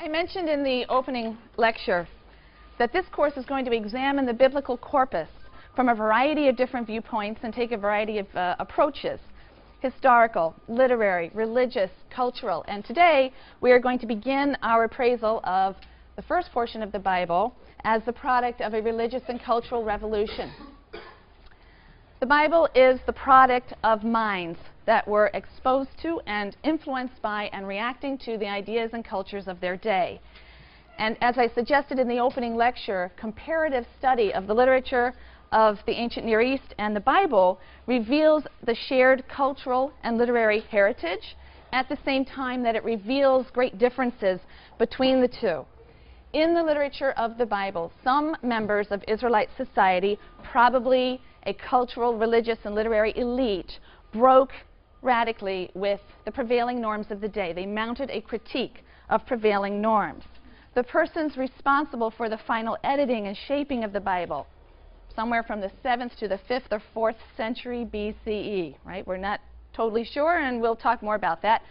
I mentioned in the opening lecture that this course is going to examine the biblical corpus from a variety of different viewpoints and take a variety of approaches: historical, literary, religious, cultural. And today we are going to begin our appraisal of the first portion of the Bible as the product of a religious and cultural revolution. The Bible is the product of minds that were exposed to and influenced by and reacting to the ideas and cultures of their day. And as I suggested in the opening lecture, comparative study of the literature of the ancient Near East and the Bible reveals the shared cultural and literary heritage at the same time that it reveals great differences between the two. In the literature of the Bible, some members of Israelite society, probably a cultural, religious, and literary elite, broke radically with the prevailing norms of the day. They mounted a critique of prevailing norms. The persons responsible for the final editing and shaping of the Bible, somewhere from the 7th to the 5th or 4th century BCE, right? We're not totally sure, and we'll talk more about that.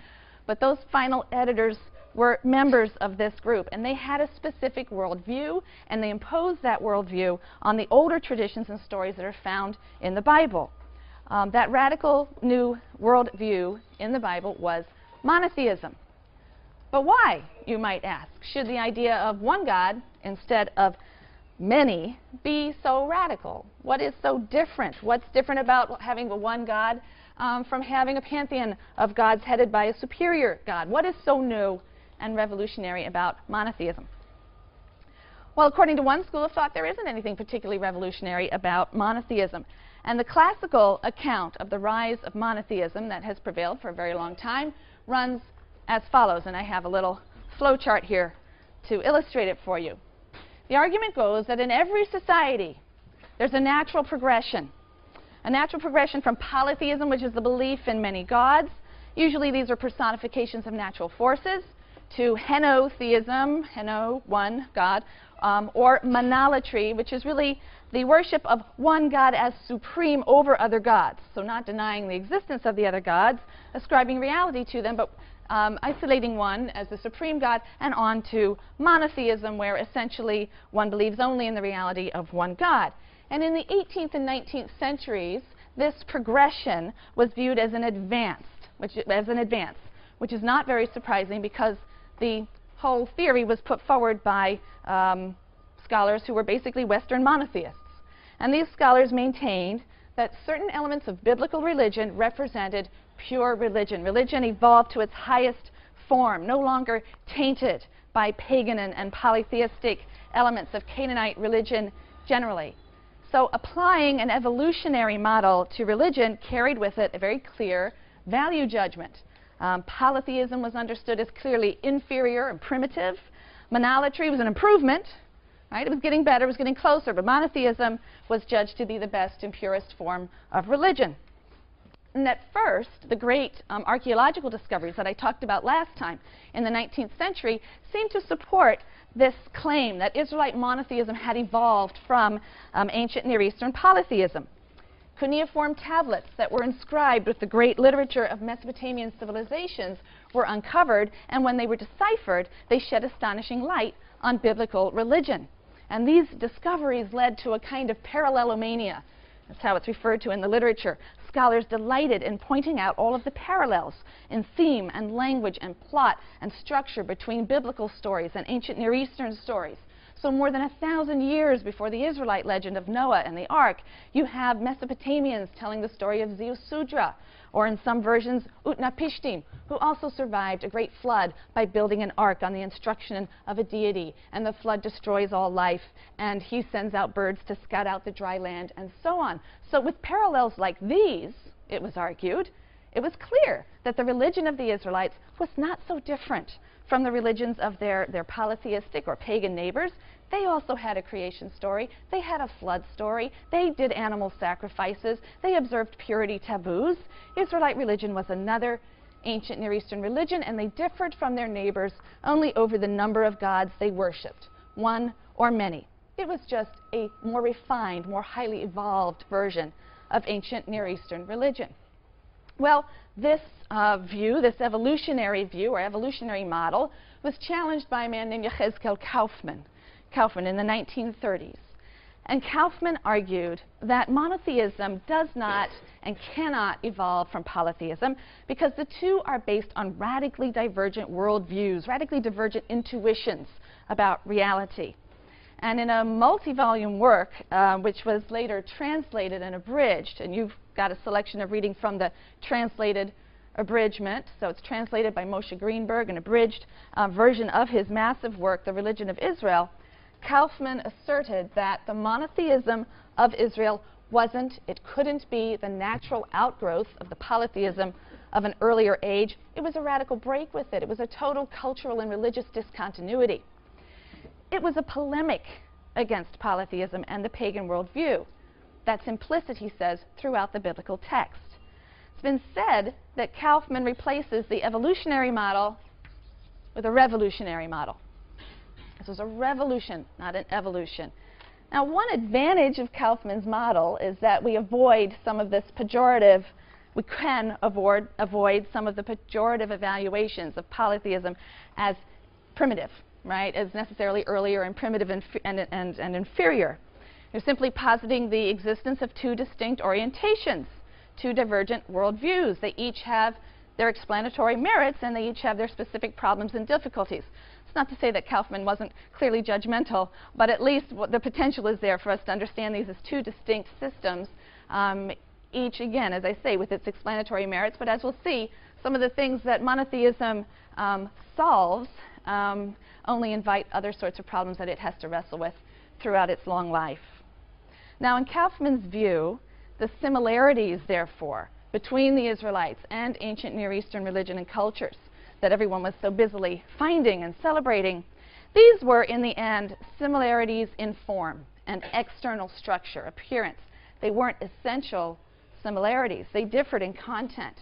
But those final editors were members of this group, and they had a specific worldview, and they imposed that worldview on the older traditions and stories that are found in the Bible. That radical new worldview in the Bible was monotheism. But why, you might ask, should the idea of one God instead of many be so radical? What is so different? What's different about having a one God from having a pantheon of gods headed by a superior God? What is so new and revolutionary about monotheism? Well, according to one school of thought, there isn't anything particularly revolutionary about monotheism. And the classical account of the rise of monotheism that has prevailed for a very long time runs as follows, and I have a little flow chart here to illustrate it for you. The argument goes that in every society there's a natural progression from polytheism, which is the belief in many gods. Usually these are personifications of natural forces, to henotheism, heno, one God, or monolatry, which is really the worship of one God as supreme over other gods. So not denying the existence of the other gods, ascribing reality to them, but isolating one as the supreme God, and on to monotheism, where essentially one believes only in the reality of one God. And in the 18th and 19th centuries, this progression was viewed as an advance, which is not very surprising because the whole theory was put forward by scholars who were basically Western monotheists. And these scholars maintained that certain elements of biblical religion represented pure religion. Religion evolved to its highest form, no longer tainted by pagan and polytheistic elements of Canaanite religion generally. So applying an evolutionary model to religion carried with it a very clear value judgment. Polytheism was understood as clearly inferior and primitive. Monolatry was an improvement, right? It was getting better, it was getting closer, but monotheism was judged to be the best and purest form of religion. And at first, the great archaeological discoveries that I talked about last time in the 19th century seemed to support this claim that Israelite monotheism had evolved from ancient Near Eastern polytheism. Cuneiform tablets that were inscribed with the great literature of Mesopotamian civilizations were uncovered, and when they were deciphered, they shed astonishing light on biblical religion. And these discoveries led to a kind of parallelomania. That's how it's referred to in the literature. Scholars delighted in pointing out all of the parallels in theme and language and plot and structure between biblical stories and ancient Near Eastern stories. So more than 1,000 years before the Israelite legend of Noah and the Ark, you have Mesopotamians telling the story of Ziusudra, or in some versions, Utnapishtim, who also survived a great flood by building an ark on the instruction of a deity. And the flood destroys all life, and he sends out birds to scout out the dry land, and so on. So with parallels like these, it was argued, it was clear that the religion of the Israelites was not so different from the religions of their polytheistic or pagan neighbors. They also had a creation story. They had a flood story. They did animal sacrifices. They observed purity taboos. Israelite religion was another ancient Near Eastern religion, and they differed from their neighbors only over the number of gods they worshipped, one or many. It was just a more refined, more highly evolved version of ancient Near Eastern religion. Well, this view, this evolutionary view or evolutionary model, was challenged by a man named Yechezkel Kaufman in the 1930s. And Kaufman argued that monotheism does not and cannot evolve from polytheism because the two are based on radically divergent worldviews, radically divergent intuitions about reality. And in a multi-volume work, which was later translated and abridged, and you've got a selection of reading from the translated abridgment, so it's translated by Moshe Greenberg, an abridged version of his massive work, The Religion of Israel, Kaufman asserted that the monotheism of Israel it couldn't be the natural outgrowth of the polytheism of an earlier age. It was a radical break with it. It was a total cultural and religious discontinuity. It was a polemic against polytheism and the pagan worldview. That's implicit, he says, throughout the biblical text. It's been said that Kaufman replaces the evolutionary model with a revolutionary model. This was a revolution, not an evolution. Now, one advantage of Kaufman's model is that we avoid some of this pejorative, we can avoid some of the pejorative evaluations of polytheism as primitive, right, as necessarily earlier and primitive and inferior. They're simply positing the existence of two distinct orientations, two divergent worldviews. They each have their explanatory merits, and they each have their specific problems and difficulties. It's not to say that Kaufman wasn't clearly judgmental, but at least the potential is there for us to understand these as two distinct systems, each, again, as I say, with its explanatory merits. But as we'll see, some of the things that monotheism solves only invite other sorts of problems that it has to wrestle with throughout its long life. Now, in Kaufman's view, the similarities, therefore, between the Israelites and ancient Near Eastern religion and cultures that everyone was so busily finding and celebrating, these were, in the end, similarities in form and external structure, appearance. They weren't essential similarities. They differed in content.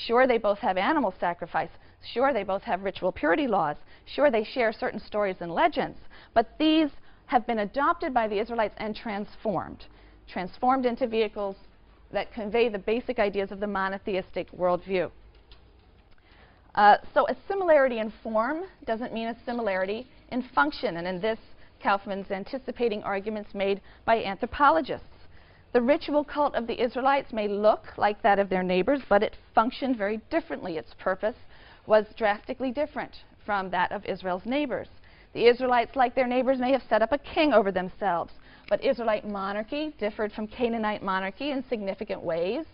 Sure, they both have animal sacrifice. Sure, they both have ritual purity laws. Sure, they share certain stories and legends. But these have been adopted by the Israelites and transformed into vehicles that convey the basic ideas of the monotheistic worldview. So a similarity in form doesn't mean a similarity in function, and in this, Kaufman's anticipating arguments made by anthropologists. The ritual cult of the Israelites may look like that of their neighbors, but it functioned very differently. Its purpose was drastically different from that of Israel's neighbors. The Israelites, like their neighbors, may have set up a king over themselves, but Israelite monarchy differed from Canaanite monarchy in significant ways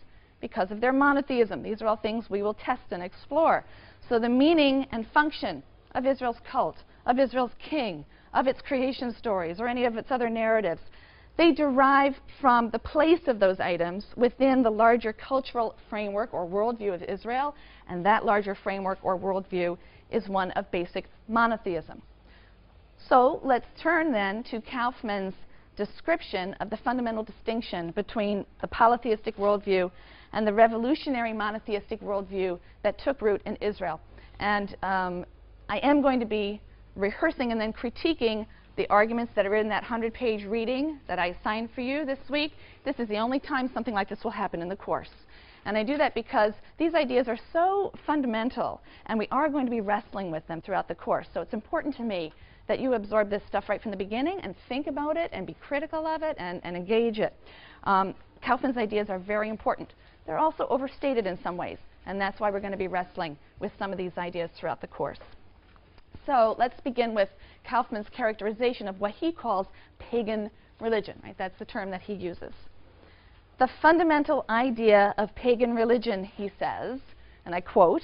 because of their monotheism. These are all things we will test and explore. So the meaning and function of Israel's cult, of Israel's king, of its creation stories, or any of its other narratives, they derive from the place of those items within the larger cultural framework or worldview of Israel, and that larger framework or worldview is one of basic monotheism. So let's turn then to Kaufman's description of the fundamental distinction between the polytheistic worldview and the revolutionary monotheistic worldview that took root in Israel. And I am going to be rehearsing and then critiquing the arguments that are in that 100-page reading that I assigned for you this week. This is the only time something like this will happen in the course. And I do that because these ideas are so fundamental, and we are going to be wrestling with them throughout the course. So it's important to me that you absorb this stuff right from the beginning and think about it and be critical of it and engage it. Kaufman's ideas are very important. They're also overstated in some ways, and that's why we're going to be wrestling with some of these ideas throughout the course. So let's begin with Kaufman's characterization of what he calls pagan religion. Right? That's the term that he uses. The fundamental idea of pagan religion, he says, and I quote,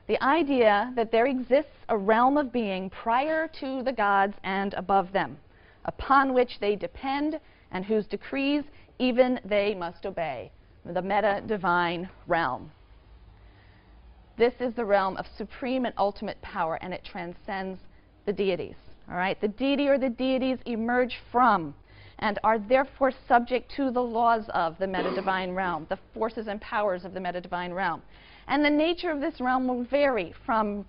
"The idea that there exists a realm of being prior to the gods and above them, upon which they depend and whose decrees even they must obey." The meta-divine realm. This is the realm of supreme and ultimate power, and it transcends the deities. All right? The deity or the deities emerge from and are therefore subject to the laws of the meta-divine realm, the forces and powers of the meta-divine realm. And the nature of this realm will vary from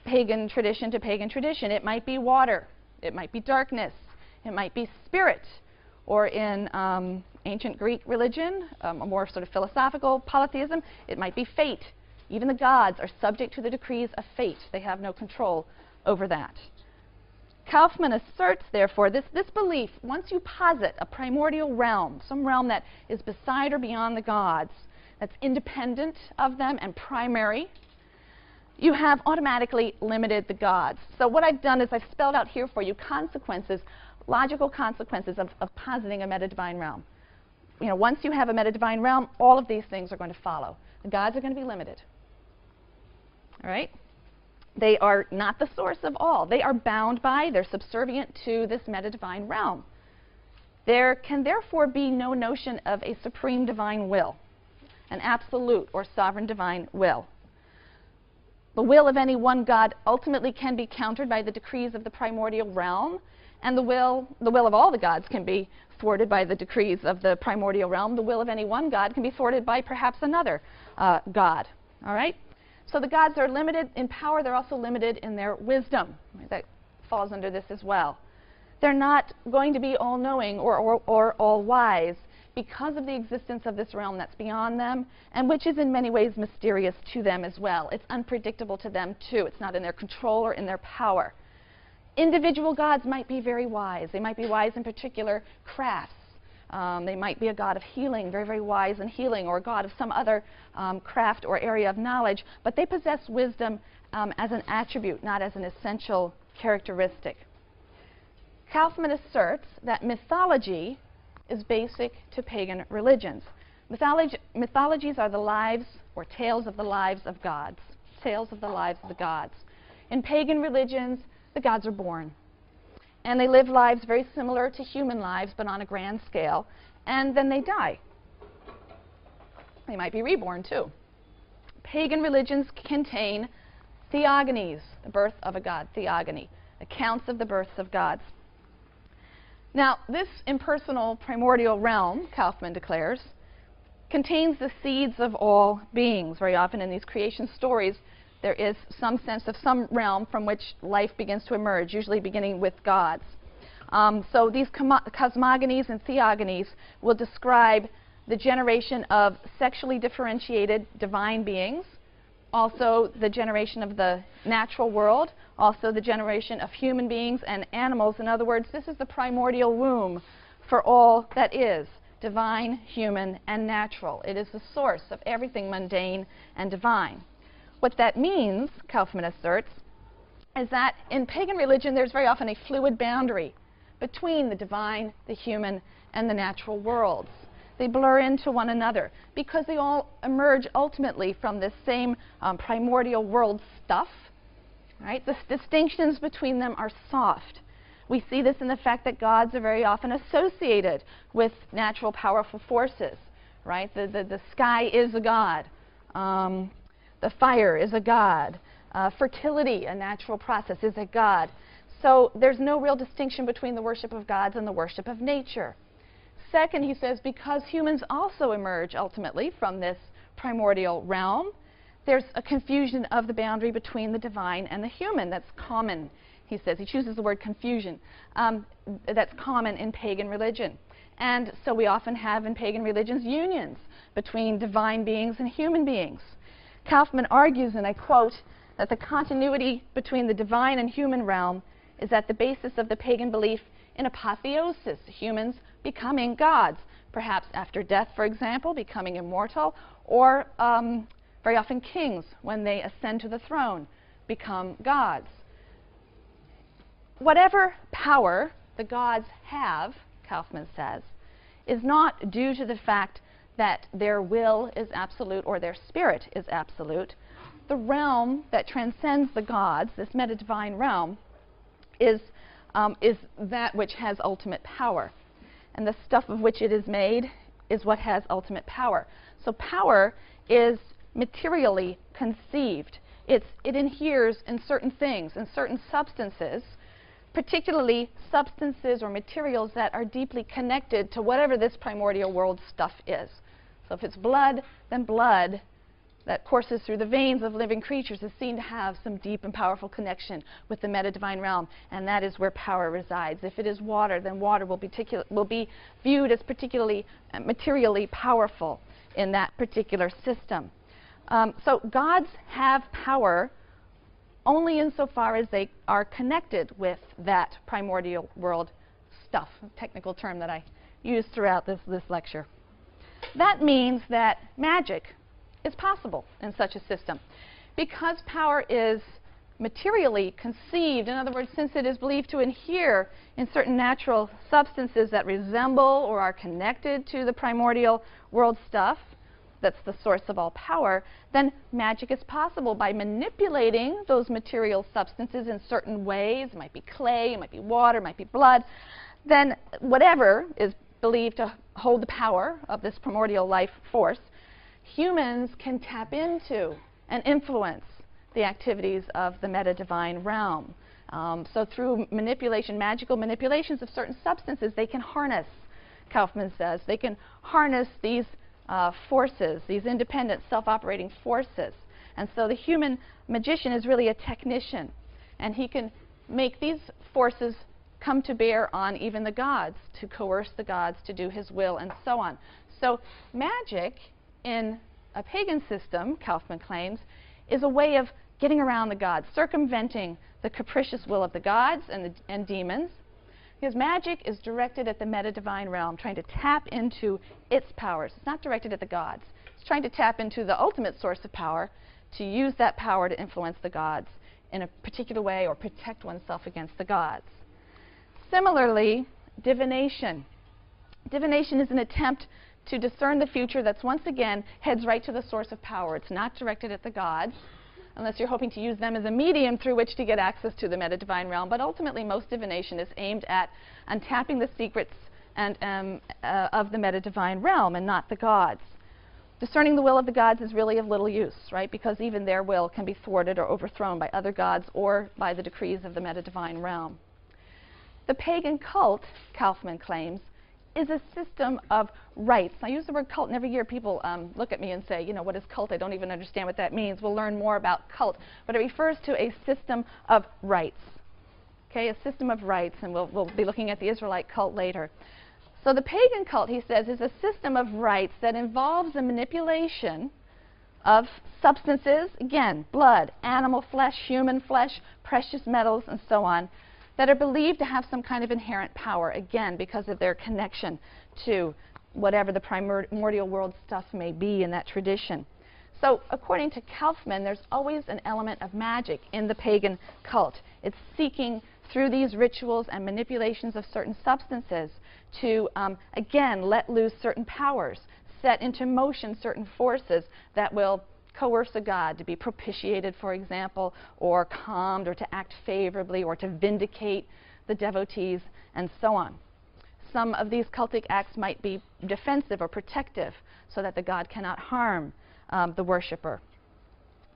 pagan tradition to pagan tradition. It might be water. It might be darkness. It might be spirit. Or in ancient Greek religion, a more sort of philosophical polytheism, it might be fate. Even the gods are subject to the decrees of fate. They have no control over that. Kaufman asserts, therefore, this belief, once you posit a primordial realm, some realm that is beside or beyond the gods, that's independent of them and primary, you have automatically limited the gods. So what I've done is I've spelled out here for you consequences, logical consequences of positing a meta-divine realm. You know, once you have a meta-divine realm, all of these things are going to follow. The gods are going to be limited. All right? They are not the source of all. They are bound by, they're subservient to this meta-divine realm. There can therefore be no notion of a supreme divine will, an absolute or sovereign divine will. The will of any one God ultimately can be countered by the decrees of the primordial realm, and the will of all the gods can be thwarted by the decrees of the primordial realm. The will of any one God can be thwarted by perhaps another God. All right? So the gods are limited in power. They're also limited in their wisdom. That falls under this as well. They're not going to be all-knowing or all-wise because of the existence of this realm that's beyond them, and which is in many ways mysterious to them as well. It's unpredictable to them, too. It's not in their control or in their power. Individual gods might be very wise. They might be wise in particular crafts. They might be a god of healing, very, very wise in healing, or a god of some other craft or area of knowledge, but they possess wisdom as an attribute, not as an essential characteristic. Kaufman asserts that mythology is basic to pagan religions. Mythologies are the lives or tales of the lives of gods, tales of the lives of the gods. In pagan religions, the gods are born. And they live lives very similar to human lives, but on a grand scale, and then they die. They might be reborn, too. Pagan religions contain theogonies, the birth of a god, theogony, accounts of the births of gods. Now, this impersonal primordial realm, Kaufman declares, contains the seeds of all beings. Very often in these creation stories, there is some sense of some realm from which life begins to emerge, usually beginning with gods. So these cosmogonies and theogonies will describe the generation of sexually differentiated divine beings, also the generation of the natural world, also the generation of human beings and animals. In other words, this is the primordial womb for all that is divine, human, and natural. It is the source of everything mundane and divine. What that means, Kaufman asserts, is that in pagan religion there's very often a fluid boundary between the divine, the human, and the natural worlds. They blur into one another because they all emerge ultimately from this same primordial world stuff. Right? The distinctions between them are soft. We see this in the fact that gods are very often associated with natural powerful forces. Right? The sky is a god. The fire is a god. Fertility, a natural process, is a god. So there's no real distinction between the worship of gods and the worship of nature. Second, he says, because humans also emerge ultimately from this primordial realm, there's a confusion of the boundary between the divine and the human. That's common, he says. He chooses the word confusion. That's common in pagan religion. And so we often have in pagan religions unions between divine beings and human beings. Kaufman argues, and I quote, that the continuity between the divine and human realm is at the basis of the pagan belief in apotheosis, humans becoming gods, perhaps after death, for example, becoming immortal, or very often kings, when they ascend to the throne, become gods. Whatever power the gods have, Kaufman says, is not due to the fact that their will is absolute or their spirit is absolute. The realm that transcends the gods, this meta-divine realm, is that which has ultimate power. And the stuff of which it is made is what has ultimate power. So power is materially conceived. It inheres in certain things, in certain substances, particularly substances or materials that are deeply connected to whatever this primordial world stuff is. So if it's blood, then blood that courses through the veins of living creatures is seen to have some deep and powerful connection with the meta-divine realm, and that is where power resides. If it is water, then water will be viewed as particularly materially powerful in that particular system. So gods have power only insofar as they are connected with that primordial world stuff, a technical term that I used throughout this lecture. That means that magic is possible in such a system. Because power is materially conceived, in other words, since it is believed to inhere in certain natural substances that resemble or are connected to the primordial world stuff, that's the source of all power, then magic is possible by manipulating those material substances in certain ways. It might be clay, it might be water, it might be blood. Then whatever is believed to hold the power of this primordial life force, humans can tap into and influence the activities of the meta-divine realm. So through manipulation, magical manipulations of certain substances, they can harness, Kaufman says, they can harness these forces, these independent self-operating forces. And so the human magician is really a technician, and he can make these forces come to bear on even the gods, to coerce the gods to do his will, and so on. So magic in a pagan system, Kaufman claims, is a way of getting around the gods, circumventing the capricious will of the gods and demons, because magic is directed at the meta-divine realm, trying to tap into its powers. It's not directed at the gods. It's trying to tap into the ultimate source of power, to use that power to influence the gods in a particular way or protect oneself against the gods. Similarly, divination. Divination is an attempt to discern the future that's once again heads right to the source of power. It's not directed at the gods, unless you're hoping to use them as a medium through which to get access to the meta-divine realm. But ultimately, most divination is aimed at untapping the secrets of the meta-divine realm and not the gods. Discerning the will of the gods is really of little use, right? Because even their will can be thwarted or overthrown by other gods or by the decrees of the meta-divine realm. The pagan cult, Kaufman claims, is a system of rites. I use the word cult, and every year people look at me and say, you know, what is cult? I don't even understand what that means. We'll learn more about cult. But it refers to a system of rites. Okay, a system of rites, and we'll be looking at the Israelite cult later. So the pagan cult, he says, is a system of rites that involves the manipulation of substances, again, blood, animal flesh, human flesh, precious metals, and so on, that are believed to have some kind of inherent power, again, because of their connection to whatever the primordial world stuff may be in that tradition. So according to Kaufman, there's always an element of magic in the pagan cult. It's seeking through these rituals and manipulations of certain substances to, again, let loose certain powers, set into motion certain forces that will coerce a god to be propitiated, for example, or calmed, or to act favorably, or to vindicate the devotees, and so on. Some of these cultic acts might be defensive or protective, so that the god cannot harm the worshiper.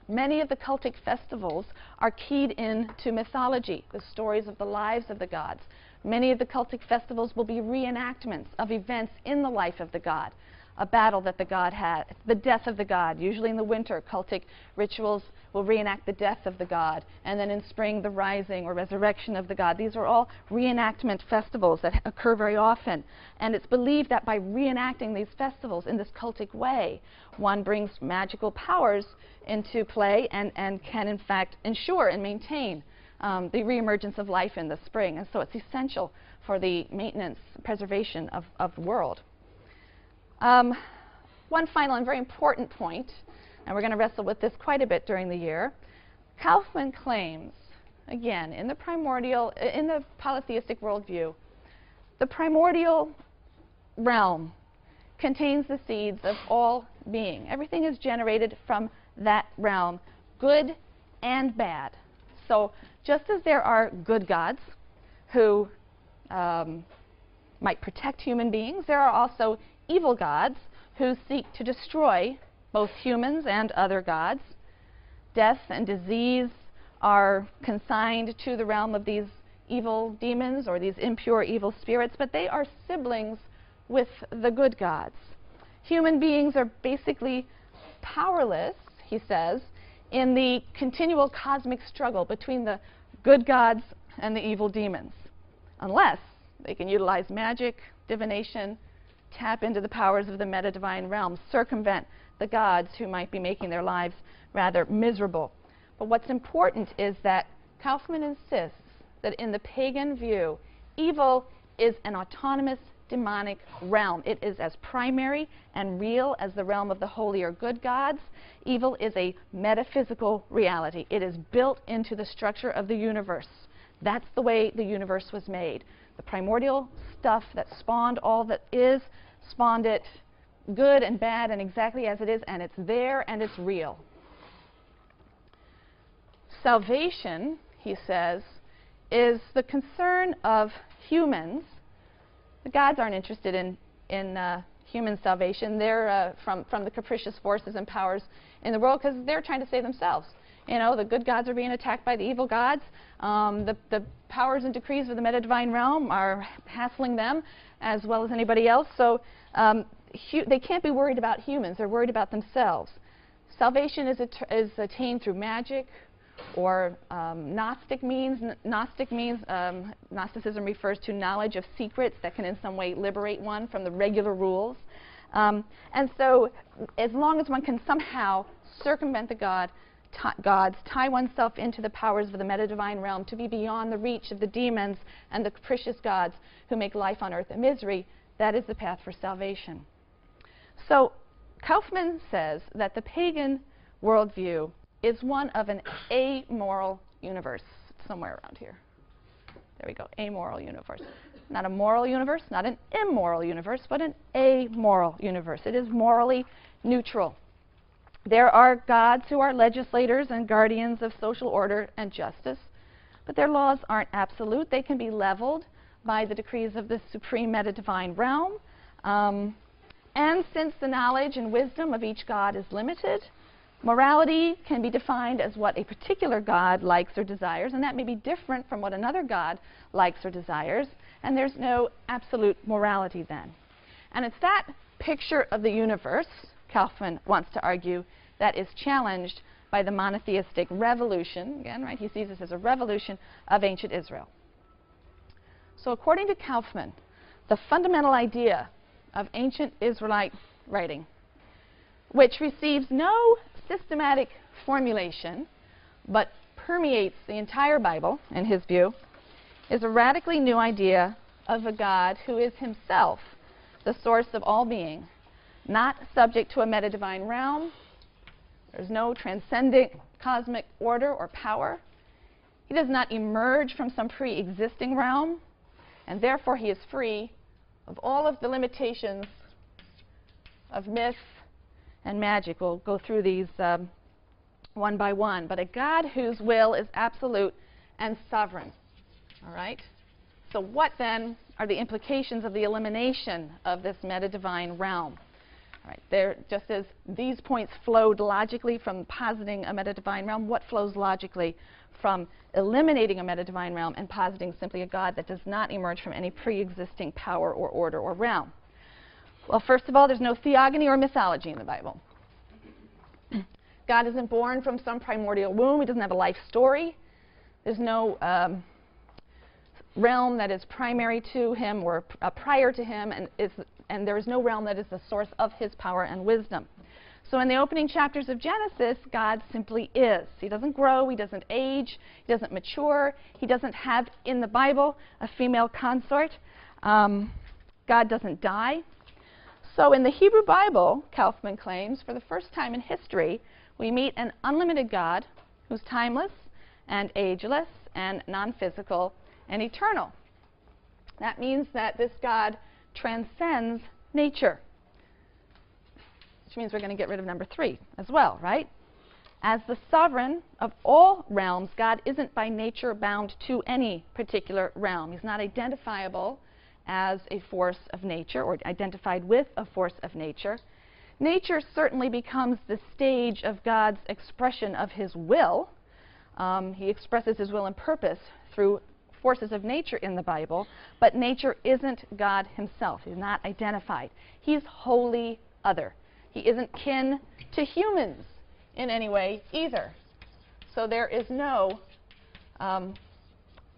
Many of the cultic festivals are keyed into mythology, the stories of the lives of the gods. Many of the cultic festivals will be reenactments of events in the life of the god. A battle that the god had, the death of the god. Usually in the winter, cultic rituals will reenact the death of the god, and then in spring, the rising or resurrection of the god. These are all reenactment festivals that occur very often, and it's believed that by reenacting these festivals in this cultic way, one brings magical powers into play and can, in fact, ensure and maintain the reemergence of life in the spring. And so it's essential for the maintenance, preservation of the world. One final and very important point, and we're going to wrestle with this quite a bit during the year. Kaufman claims, again, in the polytheistic worldview, the primordial realm contains the seeds of all being. Everything is generated from that realm, good and bad. So just as there are good gods who might protect human beings, there are also evil gods who seek to destroy both humans and other gods. Death and disease are consigned to the realm of these evil demons or these impure evil spirits, but they are siblings with the good gods. Human beings are basically powerless, he says, in the continual cosmic struggle between the good gods and the evil demons, unless they can utilize magic, divination, tap into the powers of the meta-divine realm, circumvent the gods who might be making their lives rather miserable. But what's important is that Kaufman insists that in the pagan view, evil is an autonomous demonic realm. It is as primary and real as the realm of the holy or good gods. Evil is a metaphysical reality. It is built into the structure of the universe. That's the way the universe was made. The primordial stuff that spawned all that is, spawned it good and bad and exactly as it is, and it's there and it's real. Salvation, he says, is the concern of humans. The gods aren't interested in human salvation. They're from the capricious forces and powers in the world because they're trying to save themselves. You know, the good gods are being attacked by the evil gods. The powers and decrees of the meta-divine realm are hassling them as well as anybody else. So they can't be worried about humans. They're worried about themselves. Salvation is attained through magic or Gnostic means. Gnosticism refers to knowledge of secrets that can in some way liberate one from the regular rules. And so as long as one can somehow circumvent the gods, tie oneself into the powers of the meta-divine realm to be beyond the reach of the demons and the capricious gods who make life on earth a misery, that is the path for salvation. So Kaufman says that the pagan worldview is one of an amoral universe. It's somewhere around here. There we go, amoral universe. Not a moral universe, not an immoral universe, but an amoral universe. It is morally neutral. There are gods who are legislators and guardians of social order and justice, but their laws aren't absolute. They can be leveled by the decrees of the supreme meta-divine realm. And since the knowledge and wisdom of each god is limited, morality can be defined as what a particular god likes or desires, and that may be different from what another god likes or desires, and there's no absolute morality then. And it's that picture of the universe, Kaufman wants to argue, that is challenged by the monotheistic revolution. Again, right, he sees this as a revolution of ancient Israel. So according to Kaufman, the fundamental idea of ancient Israelite writing, which receives no systematic formulation but permeates the entire Bible, in his view, is a radically new idea of a God who is himself the source of all being, not subject to a meta-divine realm. There's no transcendent cosmic order or power. He does not emerge from some pre-existing realm, and therefore he is free of all of the limitations of myth and magic. We'll go through these one by one, but a God whose will is absolute and sovereign. All right? So what then are the implications of the elimination of this meta-divine realm? All right, there, just as these points flowed logically from positing a meta-divine realm, what flows logically from eliminating a meta-divine realm and positing simply a God that does not emerge from any pre-existing power or order or realm? Well, first of all, there's no theogony or mythology in the Bible. God isn't born from some primordial womb. He doesn't have a life story. There's no realm that is primary to him or prior to him, and there is no realm that is the source of his power and wisdom. So in the opening chapters of Genesis, God simply is. He doesn't grow, he doesn't age, he doesn't mature, he doesn't have in the Bible a female consort. God doesn't die. So in the Hebrew Bible, Kaufman claims, for the first time in history, we meet an unlimited God who's timeless and ageless and non-physical and eternal. That means that this God transcends nature, which means we're going to get rid of number 3 as well, right? As the sovereign of all realms, God isn't by nature bound to any particular realm. He's not identifiable as a force of nature or identified with a force of nature. Nature certainly becomes the stage of God's expression of his will. He expresses his will and purpose through forces of nature in the Bible, but nature isn't God himself. He's not identified. He's wholly other. He isn't kin to humans in any way either. So there is no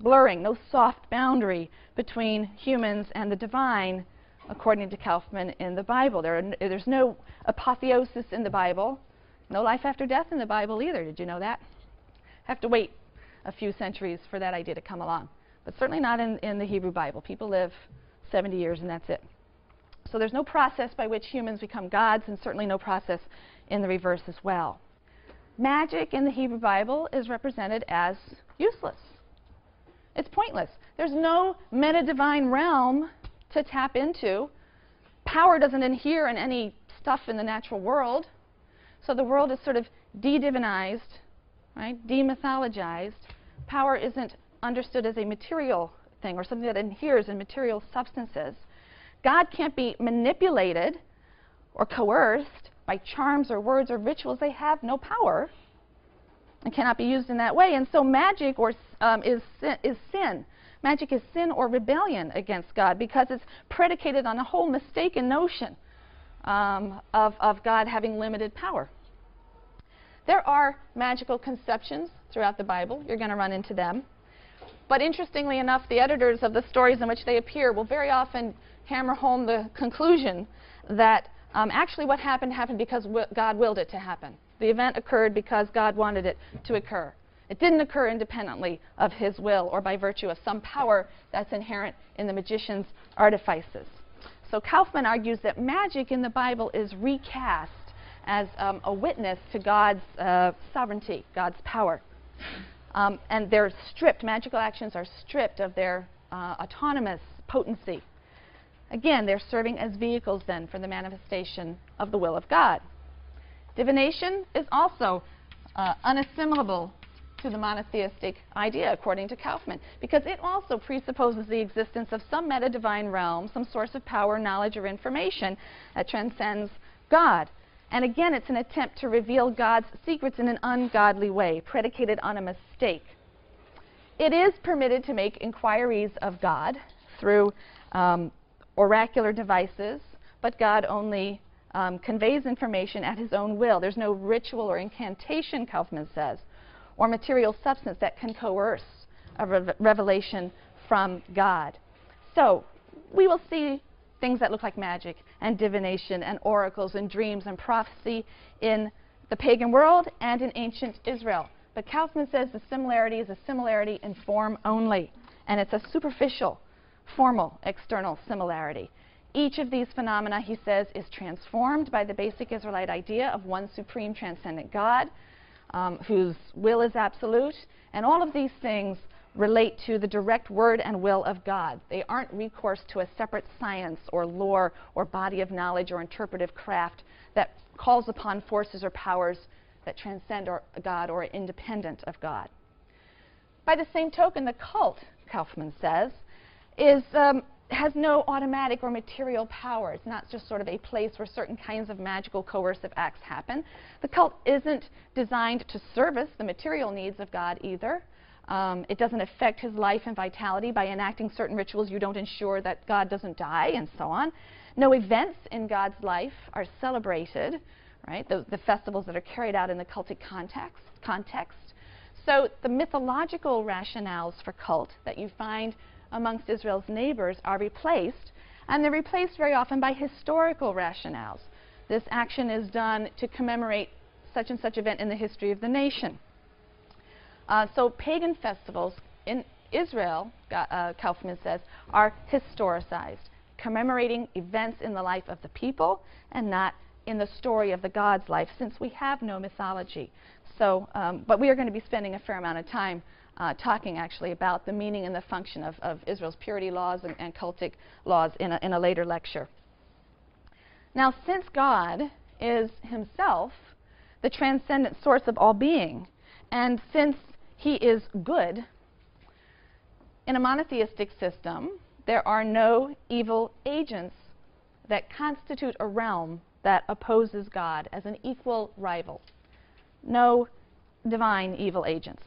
blurring, no soft boundary between humans and the divine, according to Kaufman, in the Bible. There's no apotheosis in the Bible, no life after death in the Bible either. Did you know that? Have to wait a few centuries for that idea to come along. But certainly not in the Hebrew Bible. People live 70 years and that's it. So there's no process by which humans become gods, and certainly no process in the reverse as well. Magic in the Hebrew Bible is represented as useless. It's pointless. There's no meta-divine realm to tap into. Power doesn't adhere in any stuff in the natural world. So the world is sort of de-divinized, right? Demythologized. Power isn't understood as a material thing or something that adheres in material substances. God can't be manipulated or coerced by charms or words or rituals. They have no power and cannot be used in that way. And so magic is sin. Magic is sin or rebellion against God because it's predicated on a whole mistaken notion of God having limited power. There are magical conceptions throughout the Bible. You're going to run into them. But interestingly enough, the editors of the stories in which they appear will very often hammer home the conclusion that actually what happened because God willed it to happen. The event occurred because God wanted it to occur. It didn't occur independently of his will or by virtue of some power that's inherent in the magician's artifices. So Kaufman argues that magic in the Bible is recast as a witness to God's sovereignty, God's power. And they're stripped, magical actions are stripped of their autonomous potency. Again, they're serving as vehicles then for the manifestation of the will of God. Divination is also unassimilable to the monotheistic idea, according to Kaufman, because it also presupposes the existence of some meta-divine realm, some source of power, knowledge, or information that transcends God. And again, it's an attempt to reveal God's secrets in an ungodly way, predicated on a mistake. It is permitted to make inquiries of God through oracular devices, but God only conveys information at his own will. There's no ritual or incantation, Kaufman says, or material substance that can coerce a revelation from God. So we will see things that look like magic and divination and oracles and dreams and prophecy in the pagan world and in ancient Israel. But Kaufman says the similarity is a similarity in form only, and it's a superficial, formal, external similarity. Each of these phenomena, he says, is transformed by the basic Israelite idea of one supreme transcendent God, whose will is absolute, and all of these things relate to the direct word and will of God. They aren't recourse to a separate science or lore or body of knowledge or interpretive craft that calls upon forces or powers that transcend God or are independent of God. By the same token, the cult, Kaufman says, has no automatic or material power. It's not just sort of a place where certain kinds of magical coercive acts happen. The cult isn't designed to service the material needs of God either. It doesn't affect his life and vitality by enacting certain rituals. You don't ensure that God doesn't die and so on. No events in God's life are celebrated, right? The festivals that are carried out in the cultic context. So the mythological rationales for cult that you find amongst Israel's neighbors are replaced, and they're replaced very often by historical rationales. This action is done to commemorate such and such event in the history of the nation. So pagan festivals in Israel, Kaufman says, are historicized, commemorating events in the life of the people and not in the story of the God's life, since we have no mythology. So, but we are going to be spending a fair amount of time talking actually about the meaning and the function of Israel's purity laws and cultic laws in a later lecture. Now, since God is himself the transcendent source of all being, and since he is good, in a monotheistic system, there are no evil agents that constitute a realm that opposes God as an equal rival. No divine evil agents.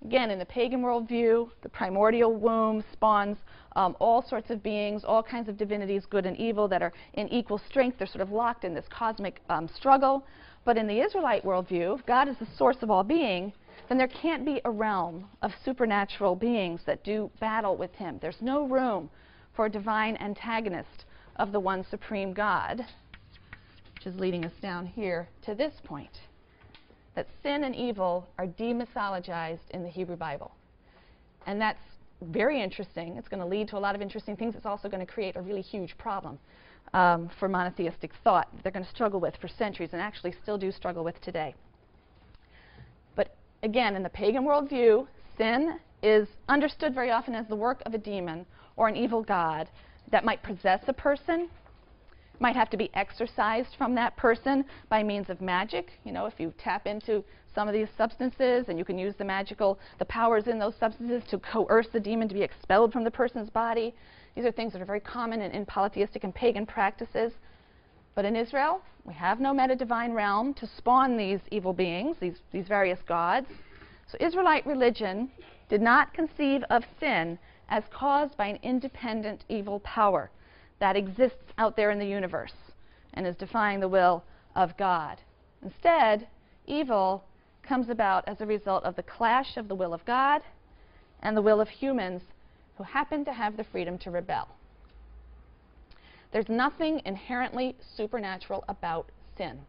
Again, in the pagan worldview, the primordial womb spawns all sorts of beings, all kinds of divinities, good and evil, that are in equal strength. They're sort of locked in this cosmic struggle. But in the Israelite worldview, if God is the source of all being, then there can't be a realm of supernatural beings that do battle with him. There's no room for a divine antagonist of the one supreme God, which is leading us down here to this point. that sin and evil are demythologized in the Hebrew Bible. And that's very interesting. It's going to lead to a lot of interesting things. It's also going to create a really huge problem for monotheistic thought that they're going to struggle with for centuries and actually still do struggle with today. But again, in the pagan worldview, sin is understood very often as the work of a demon or an evil god that might possess a person, might have to be exorcised from that person by means of magic. You know, if you tap into some of these substances and you can use the powers in those substances to coerce the demon to be expelled from the person's body. These are things that are very common in polytheistic and pagan practices. But in Israel, we have no meta-divine realm to spawn these evil beings, these various gods. So Israelite religion did not conceive of sin as caused by an independent evil power that exists out there in the universe and is defying the will of God. Instead, evil comes about as a result of the clash of the will of God and the will of humans who happen to have the freedom to rebel. There's nothing inherently supernatural about sin.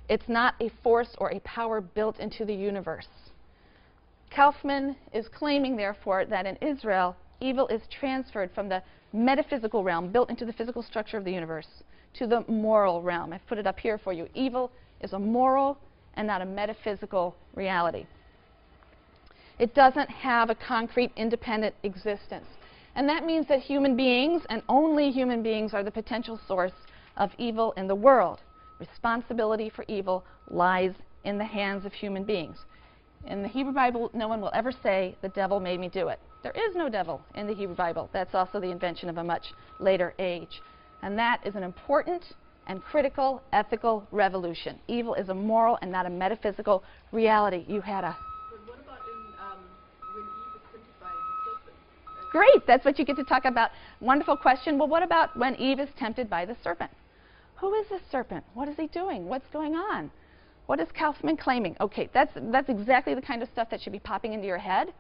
It's not a force or a power built into the universe. Kaufman is claiming, therefore, that in Israel, evil is transferred from the metaphysical realm, built into the physical structure of the universe, to the moral realm. I've put it up here for you. Evil is a moral and not a metaphysical reality. It doesn't have a concrete, independent existence. And that means that human beings, and only human beings, are the potential source of evil in the world. Responsibility for evil lies in the hands of human beings. In the Hebrew Bible, no one will ever say, the devil made me do it. There is no devil in the Hebrew Bible. That's also the invention of a much later age. And that is an important and critical ethical revolution. Evil is a moral and not a metaphysical reality. You had a... But what about when Eve is tempted by the serpent? Great, that's what you get to talk about. Wonderful question. Well, what about when Eve is tempted by the serpent? Who is this serpent? What is he doing? What's going on? What is Kaufman claiming? Okay, that's exactly the kind of stuff that should be popping into your head.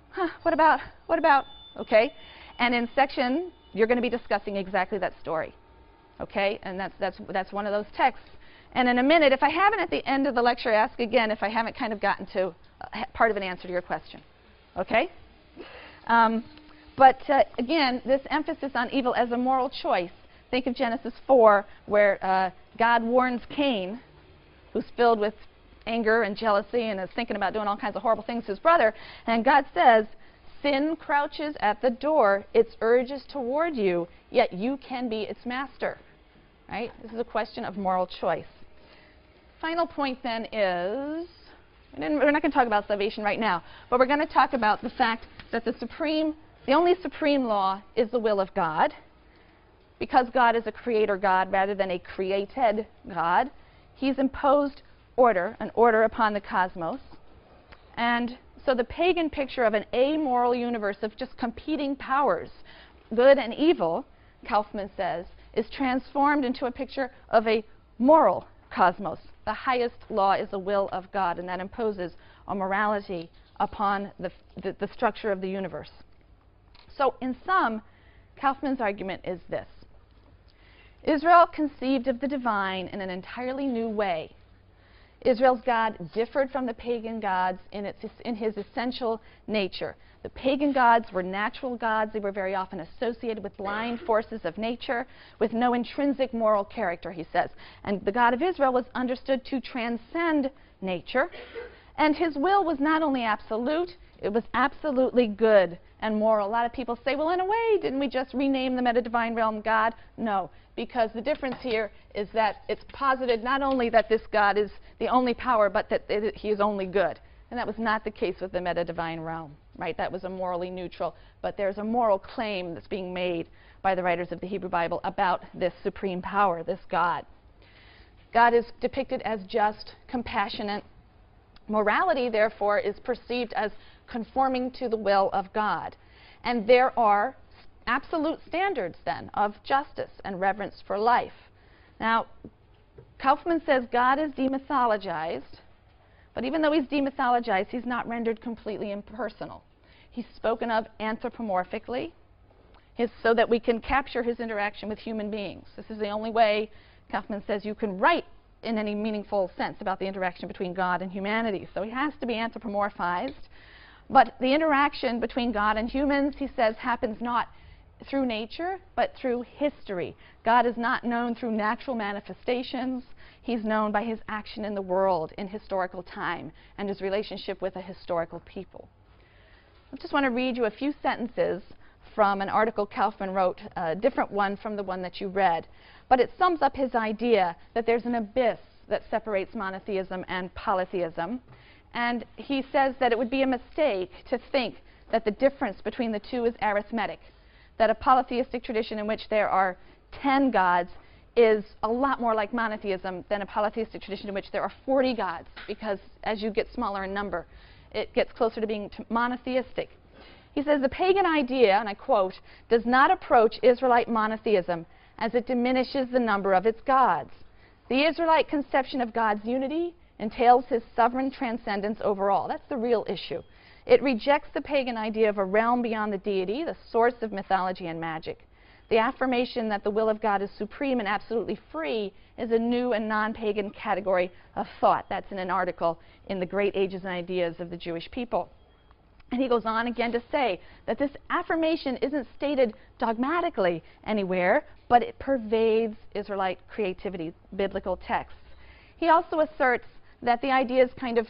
Huh, what about? Okay, and in section, you're going to be discussing exactly that story. Okay, and that's one of those texts. And in a minute, if I haven't at the end of the lecture, ask again if I haven't kind of gotten to part of an answer to your question. Okay? But again, this emphasis on evil as a moral choice. Think of Genesis 4, where God warns Cain, who's filled with anger and jealousy and is thinking about doing all kinds of horrible things to his brother. And God says, sin crouches at the door, its urges toward you, yet you can be its master. Right? This is a question of moral choice. Final point then is, we're not going to talk about salvation right now, but we're going to talk about the fact that the only supreme law is the will of God. Because God is a creator God rather than a created God, he's imposed order, an order upon the cosmos. And so the pagan picture of an amoral universe of just competing powers, good and evil, Kaufman says, is transformed into a picture of a moral cosmos. The highest law is the will of God, and that imposes a morality upon the structure of the universe. So in sum, Kaufman's argument is this. Israel conceived of the divine in an entirely new way. Israel's God differed from the pagan gods in his essential nature. The pagan gods were natural gods. They were very often associated with blind forces of nature, with no intrinsic moral character, he says. And the God of Israel was understood to transcend nature. And his will was not only absolute, it was absolutely good and moral. A lot of people say, well, in a way, didn't we just rename the meta-divine realm God? No, because the difference here is that it's posited not only that this God is the only power, but that he is only good. And that was not the case with the meta-divine realm, right? That was a morally neutral, but there's a moral claim that's being made by the writers of the Hebrew Bible about this supreme power, this God. God is depicted as just, compassionate. Morality, therefore, is perceived as conforming to the will of God. And there are absolute standards, then, of justice and reverence for life. Now, Kaufman says God is demythologized, but even though he's demythologized, he's not rendered completely impersonal. He's spoken of anthropomorphically, so that we can capture his interaction with human beings. This is the only way, Kaufman says, you can write in any meaningful sense about the interaction between God and humanity. So he has to be anthropomorphized. But the interaction between God and humans, he says, happens not through nature, but through history. God is not known through natural manifestations. He's known by his action in the world in historical time and his relationship with a historical people. I just want to read you a few sentences from an article Kaufman wrote, a different one from the one that you read. But it sums up his idea that there's an abyss that separates monotheism and polytheism. And he says that it would be a mistake to think that the difference between the two is arithmetic, that a polytheistic tradition in which there are 10 gods is a lot more like monotheism than a polytheistic tradition in which there are 40 gods, because as you get smaller in number, it gets closer to being monotheistic. He says the pagan idea, and I quote, does not approach Israelite monotheism as it diminishes the number of its gods. The Israelite conception of God's unity entails his sovereign transcendence over all. That's the real issue. It rejects the pagan idea of a realm beyond the deity, the source of mythology and magic. The affirmation that the will of God is supreme and absolutely free is a new and non-pagan category of thought. That's in an article in The Great Ages and Ideas of the Jewish People. And he goes on again to say that this affirmation isn't stated dogmatically anywhere, but it pervades Israelite creativity, biblical texts. He also asserts that the ideas kind of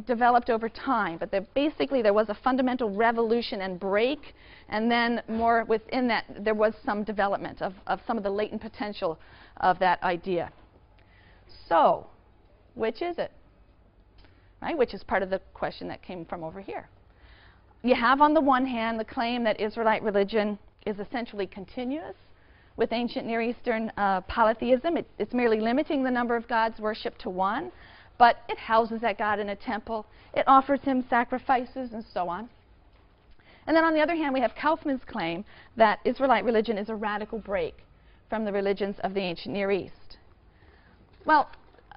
developed over time, but that basically there was a fundamental revolution and break, and then more within that there was some development of some of the latent potential of that idea. So, which is it? Right? Which is part of the question that came from over here. You have on the one hand the claim that Israelite religion is essentially continuous with ancient Near Eastern polytheism. It's merely limiting the number of gods worshipped to one, but it houses that God in a temple. It offers him sacrifices and so on. And then on the other hand, we have Kaufman's claim that Israelite religion is a radical break from the religions of the ancient Near East. Well,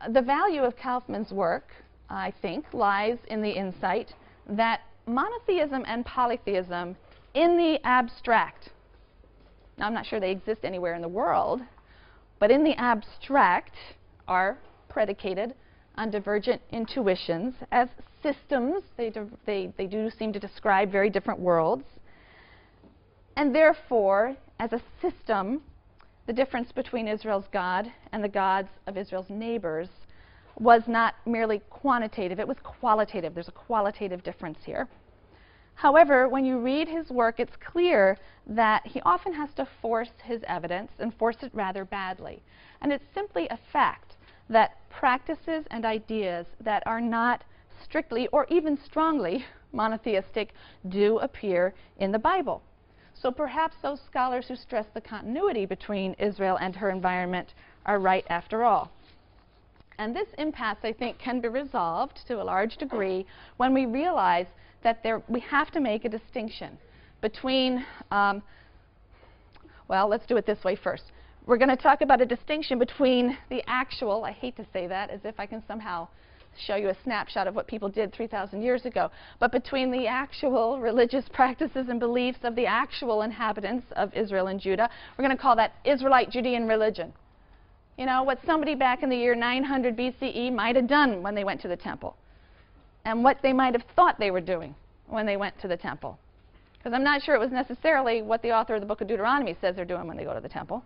the value of Kaufman's work, I think, lies in the insight that monotheism and polytheism in the abstract, now I'm not sure they exist anywhere in the world, but in the abstract are predicated on divergent intuitions as systems. They do seem to describe very different worlds. And therefore, as a system, the difference between Israel's God and the gods of Israel's neighbors was not merely quantitative, it was qualitative. There's a qualitative difference here. However, when you read his work, it's clear that he often has to force his evidence, and force it rather badly. And it's simply a fact that practices and ideas that are not strictly or even strongly monotheistic do appear in the Bible. So perhaps those scholars who stress the continuity between Israel and her environment are right after all. And this impasse, I think, can be resolved to a large degree when we realize that we have to make a distinction between, well, let's do it this way first. We're going to talk about a distinction between the actual, I hate to say that, as if I can somehow show you a snapshot of what people did 3,000 years ago, but between the actual religious practices and beliefs of the actual inhabitants of Israel and Judah. We're going to call that Israelite Judean religion. You know, what somebody back in the year 900 BCE might have done when they went to the temple, and what they might have thought they were doing when they went to the temple. Because I'm not sure it was necessarily what the author of the book of Deuteronomy says they're doing when they go to the temple.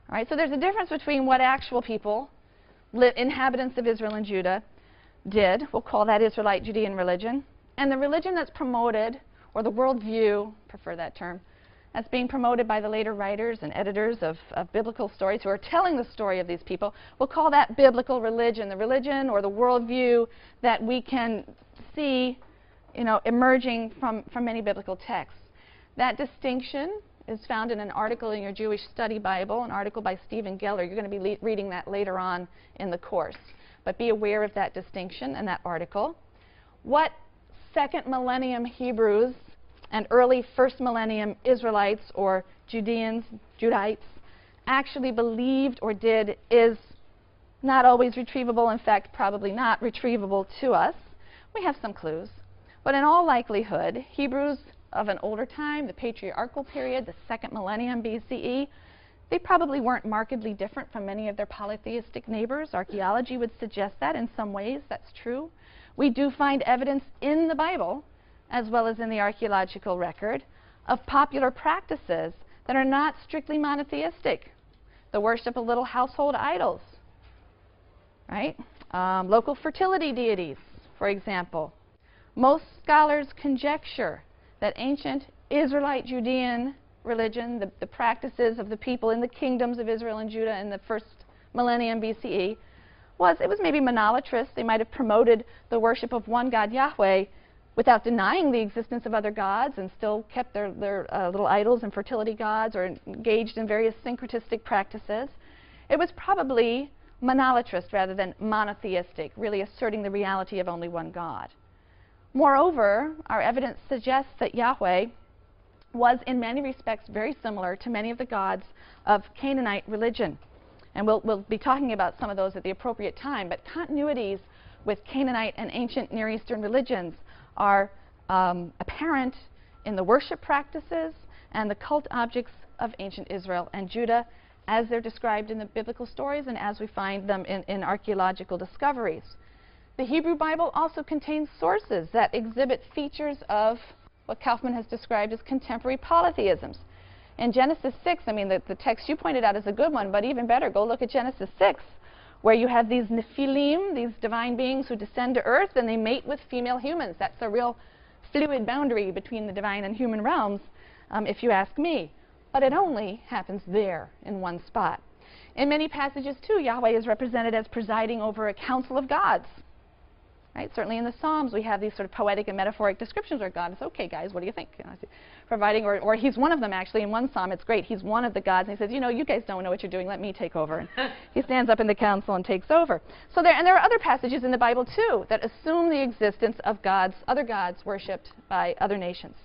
All right, so there's a difference between what actual people, inhabitants of Israel and Judah, did, we'll call that Israelite Judean religion, and the religion that's promoted, or the worldview, prefer that term, that's being promoted by the later writers and editors of biblical stories who are telling the story of these people. We'll call that biblical religion, the religion or the worldview that we can see, you know, emerging from many biblical texts. That distinction is found in an article in your Jewish Study Bible, an article by Stephen Geller. You're going to be reading that later on in the course. But be aware of that distinction and that article. What second millennium Hebrews and early first millennium Israelites or Judites actually believed or did is not always retrievable, in fact, probably not retrievable to us. We have some clues. But in all likelihood, Hebrews of an older time, the patriarchal period, the second millennium BCE, They probably weren't markedly different from many of their polytheistic neighbors. Archaeology would suggest that in some ways. That's true. We do find evidence in the Bible, as well as in the archaeological record, of popular practices that are not strictly monotheistic. The worship of little household idols, right? Local fertility deities, for example. Most scholars conjecture that ancient Israelite Judean religion, the practices of the people in the kingdoms of Israel and Judah in the first millennium BCE, was maybe monolatrous. They might have promoted the worship of one God, Yahweh, without denying the existence of other gods, and still kept their little idols and fertility gods, or engaged in various syncretistic practices. It was probably monolatrous rather than monotheistic, really asserting the reality of only one God. Moreover, our evidence suggests that Yahweh was in many respects very similar to many of the gods of Canaanite religion. And we'll be talking about some of those at the appropriate time, but continuities with Canaanite and ancient Near Eastern religions are apparent in the worship practices and the cult objects of ancient Israel and Judah, as they're described in the biblical stories and as we find them in archaeological discoveries. The Hebrew Bible also contains sources that exhibit features of what Kaufman has described as contemporary polytheisms. In Genesis 6, the text you pointed out is a good one, but even better, go look at Genesis 6, where you have these Nephilim, these divine beings who descend to earth, and they mate with female humans. That's a real fluid boundary between the divine and human realms, if you ask me. But it only happens there, in one spot. In many passages, too, Yahweh is represented as presiding over a council of gods. Right? Certainly in the Psalms, we have these sort of poetic and metaphoric descriptions where God is, okay, guys, what do you think? Providing, or he's one of them, actually. In one psalm, it's great. He's one of the gods, and he says, you guys don't know what you're doing. Let me take over. And he stands up in the council and takes over. So there are other passages in the Bible, too, that assume the existence of gods, other gods worshipped by other nations.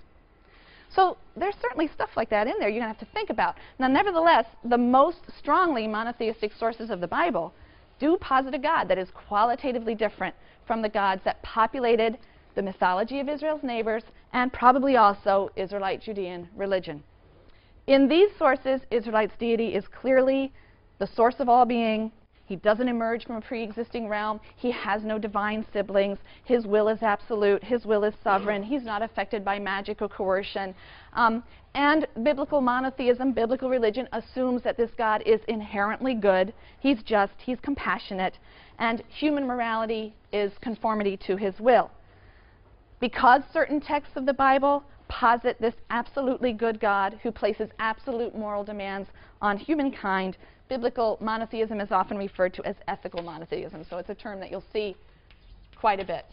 So there's certainly stuff like that in there you're going to have to think about. Now, nevertheless, the most strongly monotheistic sources of the Bible do posit a God that is qualitatively different from the gods that populated the mythology of Israel's neighbors and probably also Israelite Judean religion. In these sources, Israelites' deity is clearly the source of all being. He doesn't emerge from a pre-existing realm. He has no divine siblings. His will is absolute. His will is sovereign. He's not affected by magic or coercion. And biblical monotheism, biblical religion, assumes that this God is inherently good. He's just. He's compassionate. And human morality is conformity to his will. Because certain texts of the Bible posit this absolutely good God who places absolute moral demands on humankind, biblical monotheism is often referred to as ethical monotheism. So it's a term that you'll see quite a bit.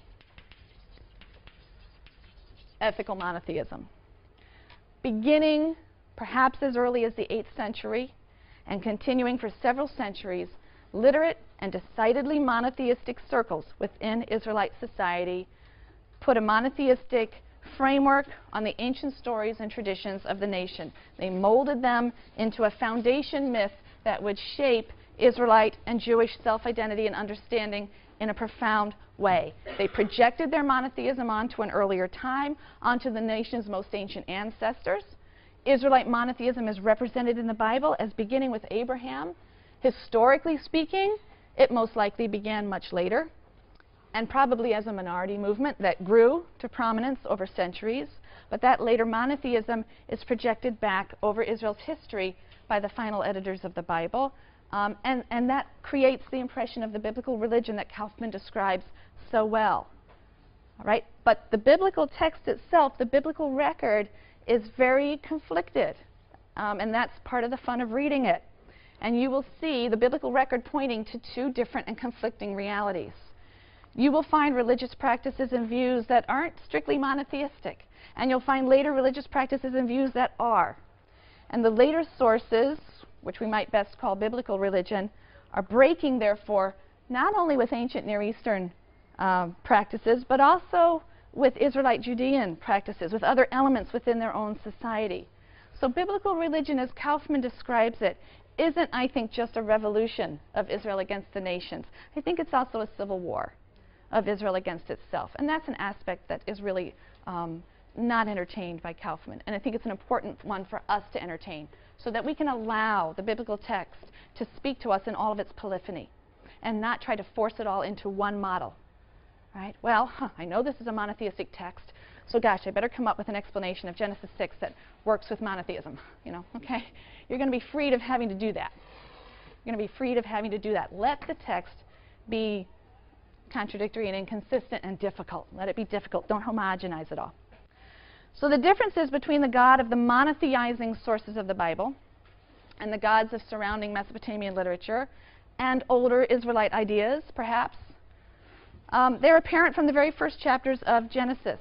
Ethical monotheism. Beginning perhaps as early as the 8th century and continuing for several centuries, literate and decidedly monotheistic circles within Israelite society put a monotheistic framework on the ancient stories and traditions of the nation. They molded them into a foundation myth that would shape Israelite and Jewish self-identity and understanding in a profound way. They projected their monotheism onto an earlier time, onto the nation's most ancient ancestors. Israelite monotheism is represented in the Bible as beginning with Abraham. Historically speaking, it most likely began much later, and probably as a minority movement that grew to prominence over centuries. But that later monotheism is projected back over Israel's history by the final editors of the Bible. And that creates the impression of the biblical religion that Kaufman describes so well. All right? But the biblical text itself, the biblical record, is very conflicted. And that's part of the fun of reading it. And you will see the biblical record pointing to two different and conflicting realities. You will find religious practices and views that aren't strictly monotheistic. And you'll find later religious practices and views that are. And the later sources, which we might best call biblical religion, are breaking, therefore, not only with ancient Near Eastern practices, but also with Israelite Judean practices, with other elements within their own society. So biblical religion, as Kaufman describes it, isn't, I think, just a revolution of Israel against the nations. I think it's also a civil war of Israel against itself. And that's an aspect that is really not entertained by Kaufman. And I think it's an important one for us to entertain, so that we can allow the biblical text to speak to us in all of its polyphony and not try to force it all into one model. Right? Well, I know this is a monotheistic text, so gosh, I better come up with an explanation of Genesis 6 that works with monotheism. You know, okay? You're going to be freed of having to do that. You're going to be freed of having to do that. Let the text be contradictory and inconsistent and difficult. Let it be difficult. Don't homogenize it all. So the differences between the God of the monotheizing sources of the Bible and the gods of surrounding Mesopotamian literature and older Israelite ideas, perhaps, they're apparent from the very first chapters of Genesis.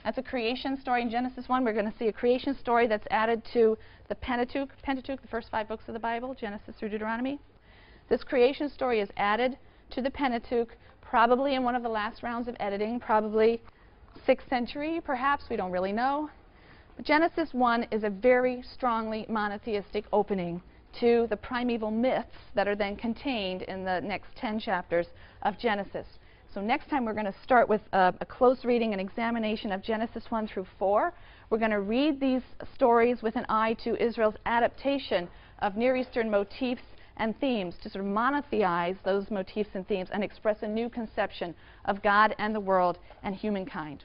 That's a creation story in Genesis 1. We're going to see a creation story that's added to the Pentateuch, the first 5 books of the Bible, Genesis through Deuteronomy. This creation story is added to the Pentateuch, probably in one of the last rounds of editing, probably 6th century, perhaps, we don't really know. But Genesis 1 is a very strongly monotheistic opening to the primeval myths that are then contained in the next 10 chapters of Genesis. So next time we're going to start with a close reading and examination of Genesis 1 through 4. We're going to read these stories with an eye to Israel's adaptation of Near Eastern motifs and themes, to sort of monotheize those motifs and themes and express a new conception of God and the world and humankind.